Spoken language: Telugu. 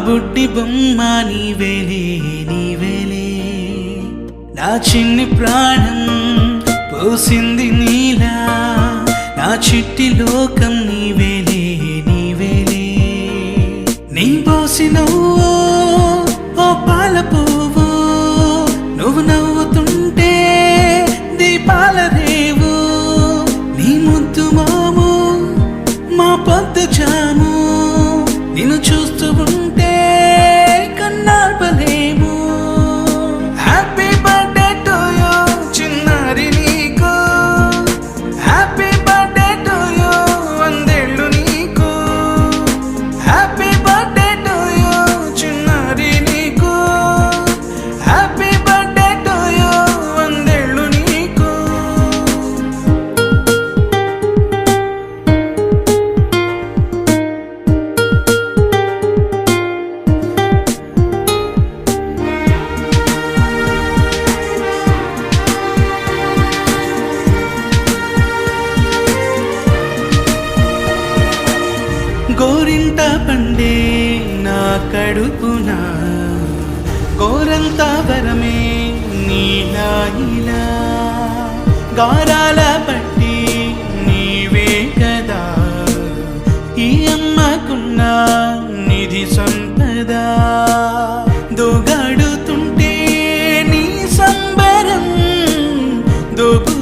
బుడ్డి బొమ్మ నీవేలే నీవేలే, నా చిన్ని ప్రాణం పోసింది నీలా, నా చిట్టి లోకం నీవేలే నీవేలే. నీ పోసినవో ఓ పాల పువ్వు, నువ్వు నవ్వుతుంటే దీపాల రేవు. నీ ముద్దు మాము మా పొద్దు జాము, నిన్ను చూస్తూ ఉంటే కన్నార్పలేము. హ్యాపీ బర్త్డే టు యూ చిన్నారి నీకు, హ్యాపీ బర్త్డే టు యూ వందేళ్ళు నీకు, హ్యాపీ బర్త్డే టు యూ చిన్నారి నీకు, హ్యాపీ బర్త్డే టు యూ వందేళ్ళు నీకు. గోరింట పండే నా కడుపున, గోరంత వరమే నీలా ఇలా, గారాల పట్టి నీవే కదా ఈ అమ్మకున్న నిధి సంపద. దోగాడుతుంటే నీ సంబరం, దోపు